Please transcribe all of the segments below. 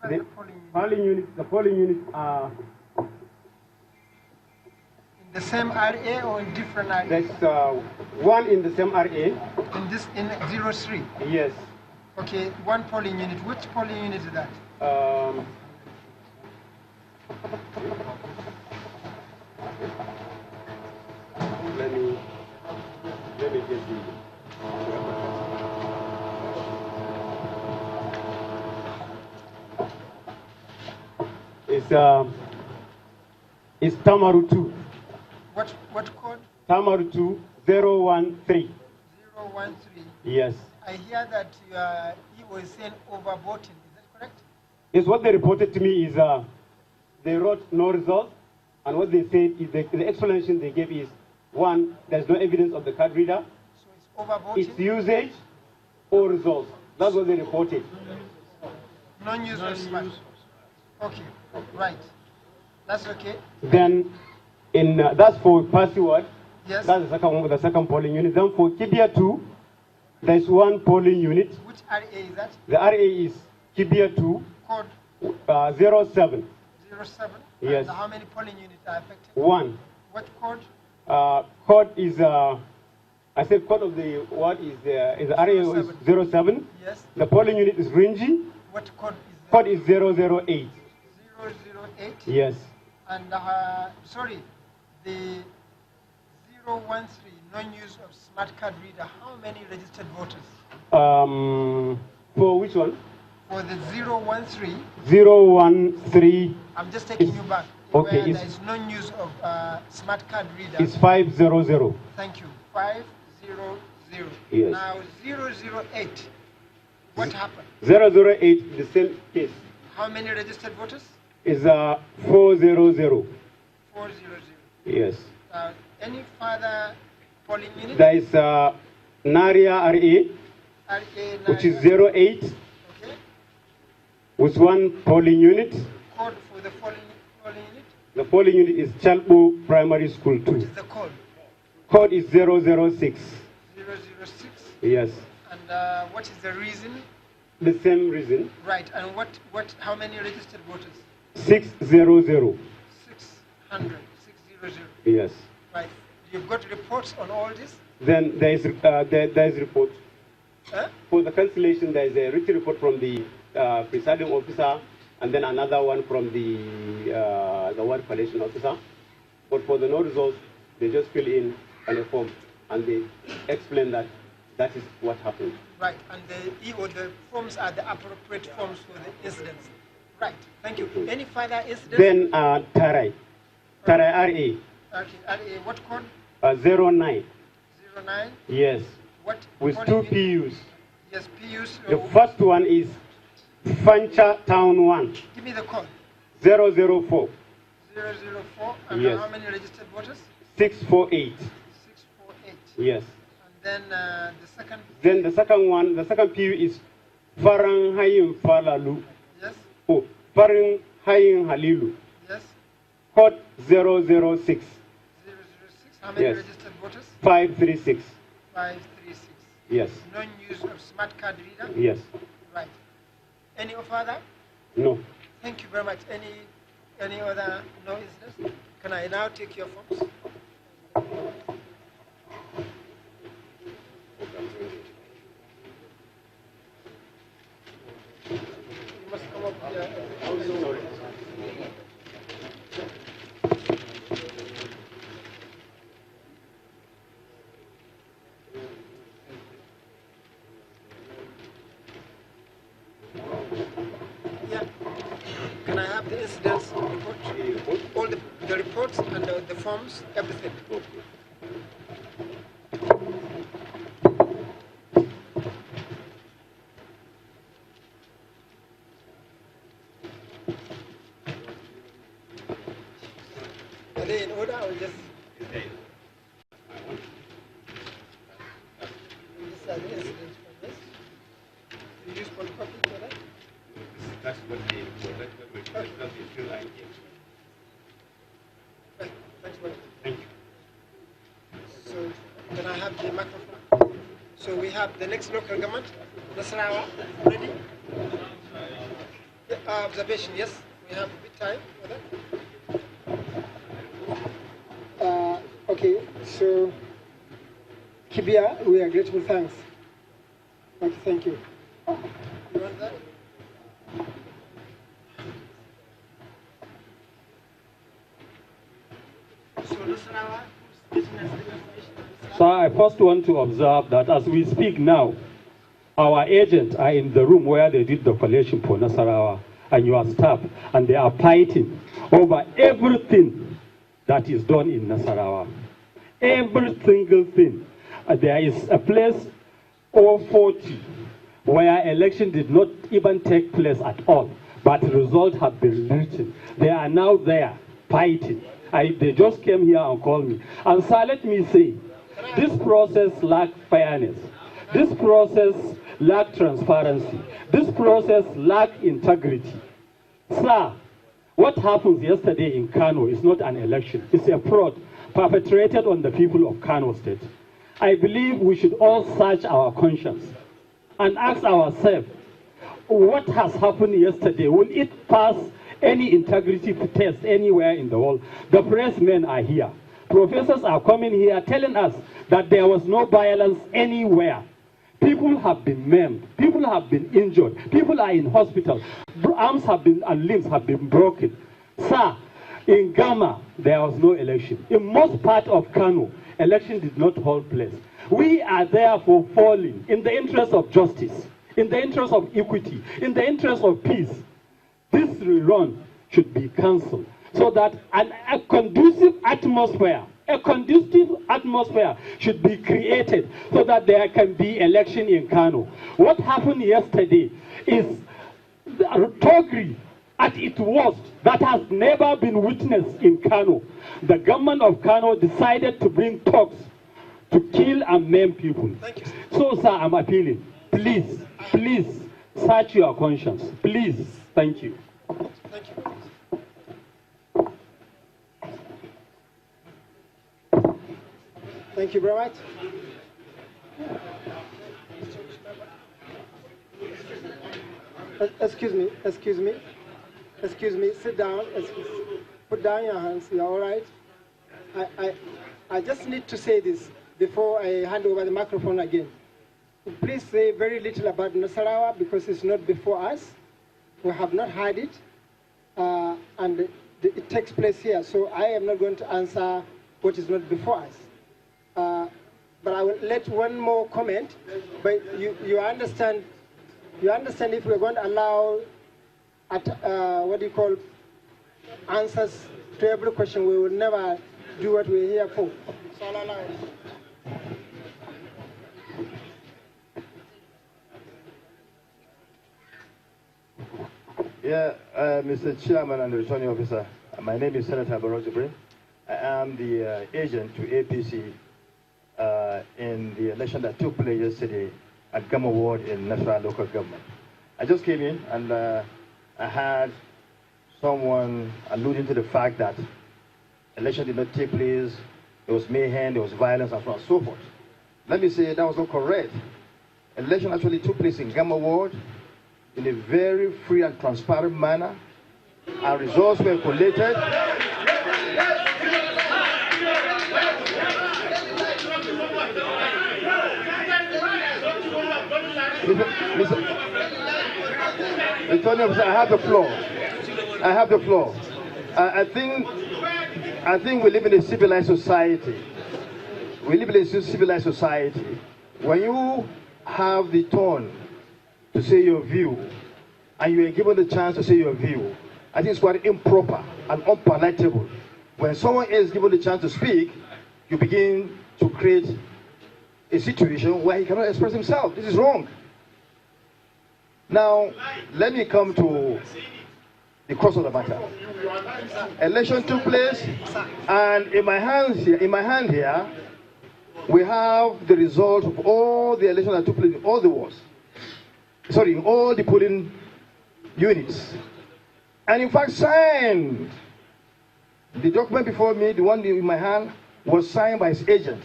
the polling units. The polling units are in the same RA or in different RA? There's one in the same RA. In this, in 03? Yes. Okay, one polling unit. Which polling unit is that? Let me get the. It's Tamaru 2. What code? Tamaru 2 013. 013. Yes. I hear that he was saying overvoting. Is that correct? Yes, what they reported to me is they wrote no results, and what they said is the explanation they gave is, one, there's no evidence of the card reader. So it's overvoting? It's usage or results. That's what they reported. Non-use of smart. Okay, right. That's okay. Then, that's for password. Yes. That's the second one with the second polling unit. Then for Kibia 2, there's one polling unit. Which RA is that? The RA is Kibia 2. Code? 07. 07? Yes. And how many polling units are affected? One. What code? Code is, I said code of the what is the RA is 07. Yes. The polling unit is Rinji. What code is that? Code is 008. 008? Yes. And, sorry, the 013, non-use of smart card reader, how many registered voters? For which one? For the 013. 013. I'm just taking you back. Okay. Where there is non-use of smart card reader. It's 500. Thank you. 500. Yes. Now 008. What happened? 008, the same case. How many registered voters? Is 400. 400. Yes. Any further polling unit? There is Naria RA, which is 08, okay. with one polling unit. Code for the polling unit? The polling unit is Chalbo Primary School 2. What is the code? Code is 006. 006? Yes. And what is the reason? The same reason. Right. And how many registered voters? 600. 600. 600. Yes. Right. You've got reports on all this? Then there is report. Huh? For the cancellation, there is a written report from the presiding officer, and then another one from the ward collation officer. But for the no results, they just fill in on a form, and they explain that that is what happened. Right. And the forms are the appropriate forms for the incidents. Right. Thank you. Any further incidents? Then Tarai RA. Okay. RA. What code? 09. 09? Yes. What? With two PUs. Yes, PUs. The first one is Fancha Town 1. Give me the code. 004. 004. And yes. How many registered voters? 648. 648. Yes. And then the second. Then the second one, the second PU is Farang Hayim Falalu. Yes. Oh, Farang Hayim Halilu. Yes. Code 006. 006. How many yes. registered voters? 536. 536. Yes. Non-use of smart card reader? Yes. Right. Any further? No. Thank you very much. Any other no incidents? Can I now take your forms? You must come up here. Yeah. Can I have the incidents report? All the reports and the forms, everything. Are they in order or just? These are the incidents from this. You use photocopy for that? That's what they that's the fill line here. Right. Thanks very much. Thank you. So, can I have the microphone? So we have the next local government, Nasarawa, ready? Observation, yes. We have a bit time for that. Okay, so Kibia, we are grateful, thanks. Okay, thank you. You want that? So I first want to observe that as we speak now, our agents are in the room where they did the collation for Nasarawa and your staff, and they are fighting over everything that is done in Nasarawa. Every single thing. There is a place, 040, where election did not even take place at all, but results have been written. They are now there fighting. They just came here and called me. And sir, let me say, this process lacks fairness. This process lacks transparency. This process lacks integrity. Sir, what happened yesterday in Kano is not an election. It's a fraud perpetrated on the people of Kano State. I believe we should all search our conscience and ask ourselves, what has happened yesterday? Will it pass any integrity test anywhere in the world? The pressmen are here. Professors are coming here telling us that there was no violence anywhere. People have been maimed. People have been injured. People are in hospital. Arms have been and limbs have been broken. Sir, in Gama, there was no election. In most parts of Kano, election did not hold place. We are therefore falling in the interest of justice, in the interest of equity, in the interest of peace. This rerun should be cancelled so that a conducive atmosphere should be created so that there can be election in Kano. What happened yesterday is toggery at its worst that has never been witnessed in Kano. The government of Kano decided to bring thugs to kill and maim people. So, sir, I'm appealing. Please, please, search your conscience. Please. Thank you. Thank you. Thank you very much. Excuse me, sit down. Put down your hands, you're all right? I just need to say this before I hand over the microphone again. Please say very little about Nasarawa because it's not before us. We have not heard it, and it takes place here. So I am not going to answer what is not before us. But I will let one more comment. But you understand if we're going to allow answers to every question, we will never do what we're here for. So I'll allow it. Yeah, Mr. Chairman and the returning officer, my name is Senator Barozibri. I am the agent to APC in the election that took place yesterday at Gama Ward in Nasarawa local government. I just came in and I had someone alluding to the fact that election did not take place, there was mayhem, there was violence, and so on and so forth. Let me say that was not correct. Election actually took place in Gama Ward in a very free and transparent manner, and results were collated. Mr. Officer, I have the floor. I have the floor. I think we live in a civilized society. We live in a civilized society. When you have the turn to say your view, and you are given the chance to say your view, I think it's quite improper and unpalatable. When someone is given the chance to speak, you begin to create a situation where he cannot express himself. This is wrong. Now, let me come to the crux of the matter. Election took place, and in my hand here, we have the result of all the elections that took place in all the wards. Sorry, in all the polling units. And in fact, signed. The document before me, the one in my hand, was signed by his agent,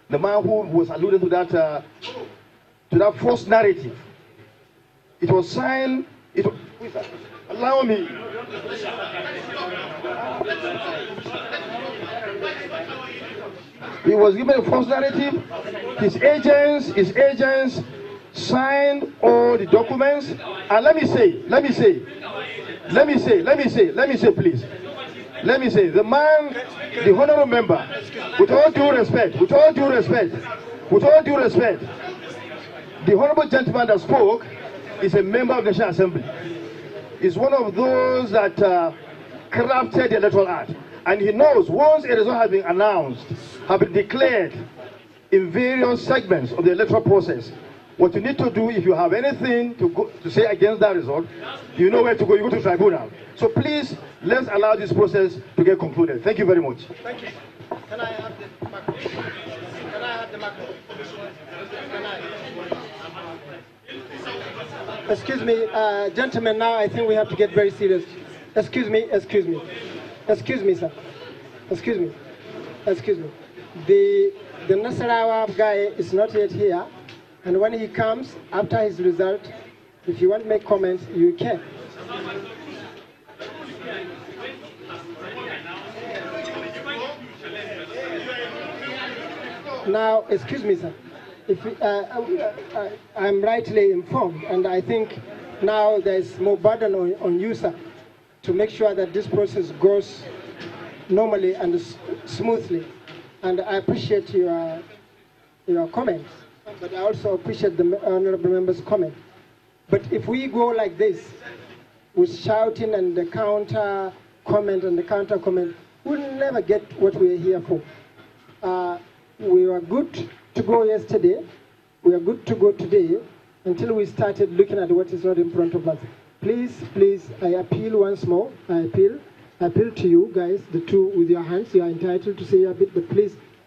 the man who was alluding to that false narrative. It was signed. Who is that? Allow me. He was given a false narrative. His agents signed all the documents. And let me say, please. Let me say, the man, the honorable member, with all due respect, the honorable gentleman that spoke is a member of the National Assembly. He's one of those that crafted the Electoral Act. And he knows once a result has been announced, has been declared in various segments of the electoral process, what you need to do, if you have anything to say against that result, you know where to go. You go to tribunal. So please, let's allow this process to get concluded. Thank you very much. Thank you. Can I have the microphone? Can I have the microphone? Excuse me, gentlemen, now I think we have to get very serious. Excuse me, sir. Excuse me. The Nasarawa guy is not yet here, and when he comes, after his result, if you want to make comments, you can. Now, excuse me, sir. If I'm rightly informed, and I think now there's more burden on you, sir, to make sure that this process goes normally and smoothly. And I appreciate your comments, but I also appreciate the honorable member's comment. But if we go like this, with shouting and the counter comment and the counter comment, we'll never get what we're here for. We were good to go yesterday. We are good to go today until we started looking at what is not in front of us. Please, I appeal once more. I appeal to you guys, the two with your hands. You are entitled to say a bit, but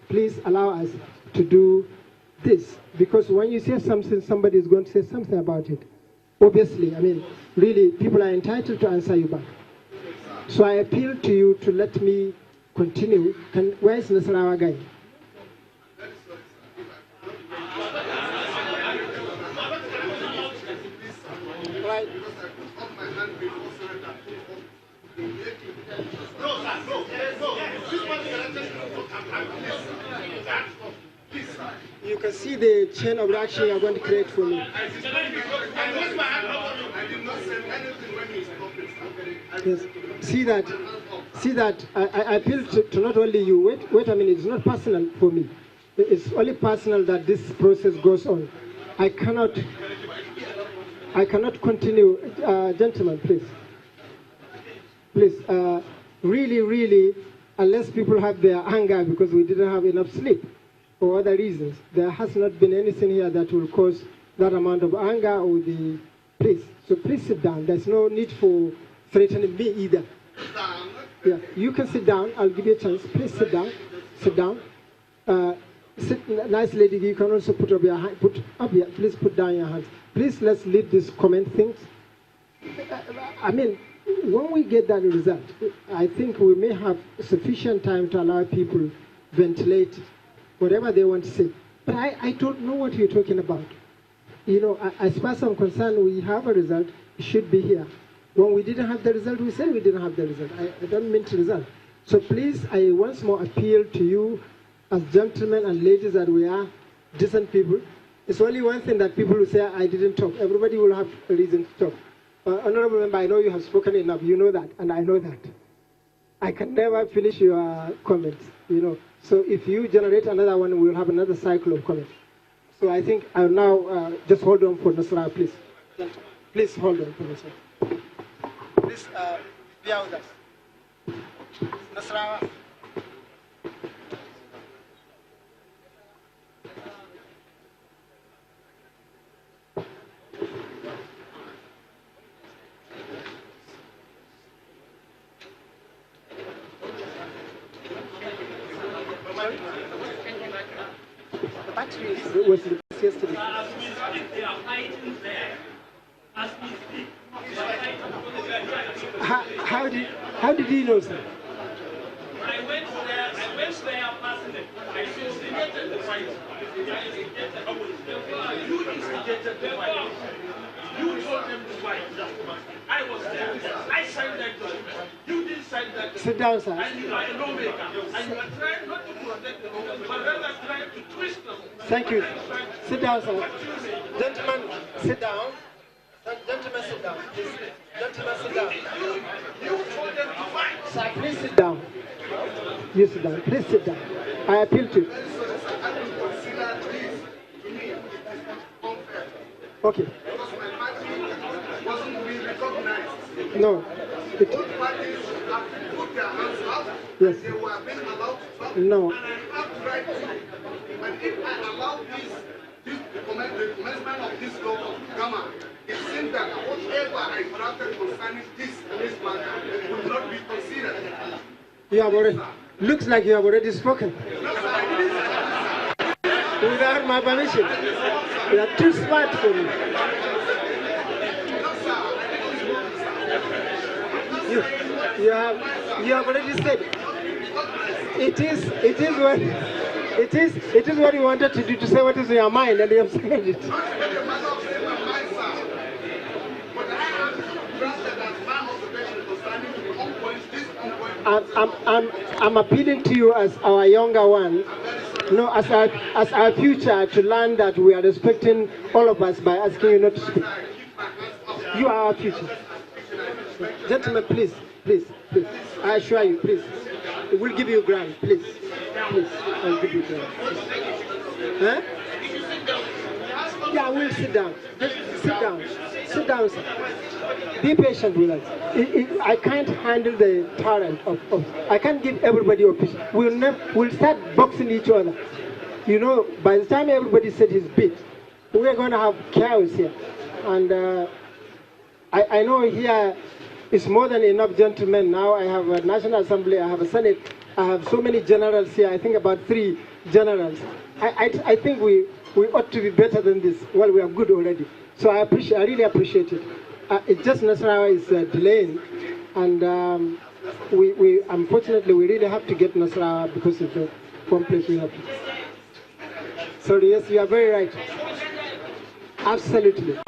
please allow us to do this. Because when you say something, somebody is going to say something about it. Obviously, I mean, really, people are entitled to answer you back. So I appeal to you to let me continue. Where is Nasarawa guy? Right. You can see the chain of reaction you are going to create for me. Yes. See that I appeal to not only you. Wait a minute. It's not personal for me. It's only personal that this process goes on. I cannot continue. Gentlemen, please, really, unless people have their anger because we didn't have enough sleep or other reasons, there has not been anything here that will cause that amount of anger or the please. So please sit down. There's no need for threatening me either. Yeah, you can sit down. I'll give you a chance. Please sit down. Sit down. Nice lady, you can also put up your hand. Please put down your hands. Please, let's leave this comment things. I mean, when we get that result, I think we may have sufficient time to allow people ventilate whatever they want to say. But I don't know what you're talking about. You know, as far as I'm concerned, we have a result. It should be here. When we didn't have the result, we said we didn't have the result. I don't mean to result. So please, I once more appeal to you as gentlemen and ladies that we are, decent people. It's only one thing that people will say, I didn't talk. Everybody will have a reason to talk. Honorable Member, I know you have spoken enough. You know that, and I know that. I can never finish your comments, you know. So if you generate another one, we'll have another cycle of comments. So I think I'll now just hold on for Nasra, please. Please hold on for Nasra. Please bear with us. Nasra. The battery was yesterday. How did he know, sir? I went there personally. I instigated the fight. You instigated the fight. You told them to fight. I was there. I signed that document. You didn't sign that document. Sit down, sir. And you are a lawmaker. And you are trying not to protect the law, but rather trying to twist them. Thank you. Sit down, sir. Gentlemen, sit down. Gentlemen, sit down. Gentlemen, sit down. You told them to fight. Sir, please sit down. You sit down. Please sit down. I appeal to you. Okay. No. Both parties have put their hands up. Yes. They were being allowed to talk. No. And I have the right to. And if I allow the commencement of this law to come out, it seems that whatever I drafted concerning this matter will not be considered. You have already. Looks like you have already spoken. No, sir, I didn't say. Without my permission. You are too smart for me. You have already said it is what you wanted to do, to say what is in your mind, and you have said it. I'm appealing to you as our younger one, no, as our future, to learn that we are respecting all of us by asking you not to speak. You are our future. Gentlemen, please. I assure you, please. We'll give you a grant, please. Please, I'll give you a grant. Huh? Yeah, we'll sit down. Just sit down. Sit down, sir. Be patient with us. I can't handle the torrent of I can't give everybody a piece. We'll start boxing each other. You know, by the time everybody said his bit, we're going to have chaos here. And I know here it's more than enough gentlemen. Now I have a National Assembly, I have a Senate, I have so many generals here. I think about 3 generals. I think we ought to be better than this. Well, we are good already. So I really appreciate it. It's just Nasarawa is delaying, and unfortunately we really have to get Nasarawa because of the complex we have. Sorry, yes, you are very right. Absolutely.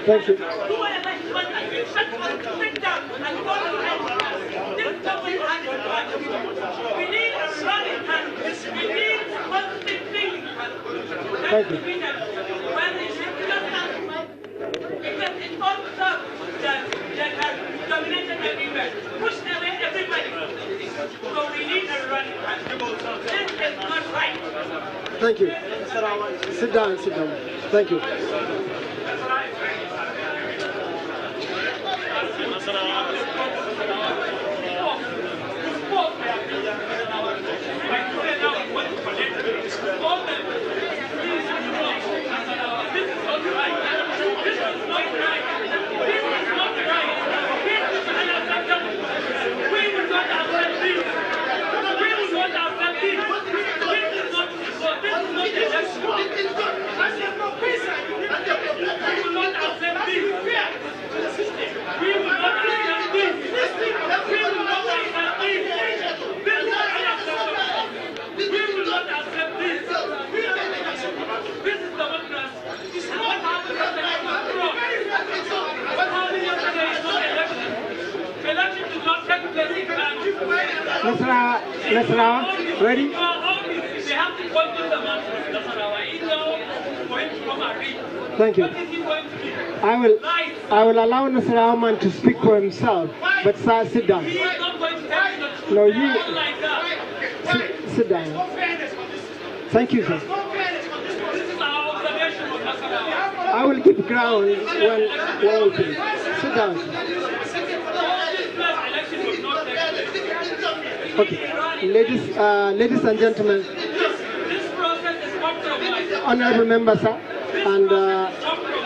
Thank you. Thank you. Thank you. Sit down, sit down. Thank you. Nasarawa, ready? They have to point to the man from Nasarawa for him to come and read. Thank you. What is he going to do? I will allow Nasarawa man to speak for himself, but sir, sit down. He is not going to tell you the truth. No, They you- are not like that. Sit down. Thank you, sir. This is our observation of Nasarawa. I will give ground when we finish. Sit down. All this last election was not take place. Okay, ladies and gentlemen, This process is compromised. honorable members, sir, and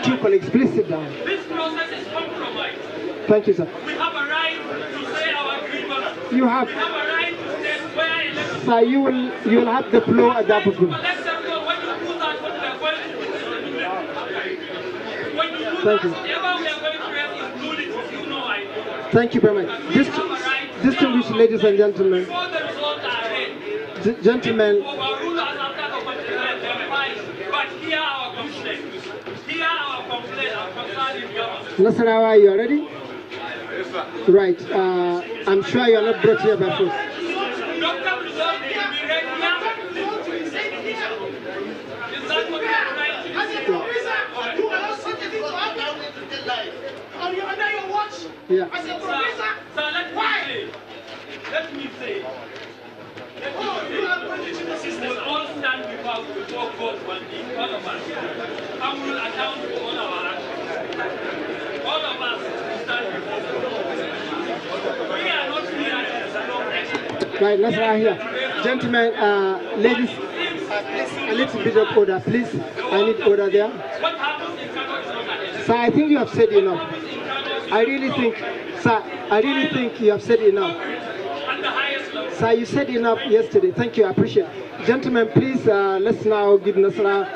two colleagues, please sit down. This process is compromised. Thank you, sir. We have a right to say our grievance. You have, We have a right to state where elections. sir, you will have the floor at that point. Collect them, so when you put out what we are going to do, when you do Thank that, you. whatever we are going to raise is nullities. You know I know. Thank you very much. Distinguished ladies and gentlemen, Before the results are read, gentlemen, overrule us after the complaint, they're fine. But hear our complaint. Hear our complaint and concern in government. Nasarawa, you are ready? Right. I'm sure you are not brought here by force. Dr. Result will be read here. Is that what you are trying to do? Yeah. Let me say, we will all stand before God one day, all of us, and we will account for all our actions. All of us will stand before God. We are not here. Right, Nasarawa here. Gentlemen, ladies, a little bit of order, please. I need order there. What happens in Kano is not an election. Sir, I think you have said enough. What happens in Kano is I really think, sir, I really think you have said enough. at the highest level. Sir, you said enough yesterday. Thank you, I appreciate it. Gentlemen, please, let's now give Nasarawa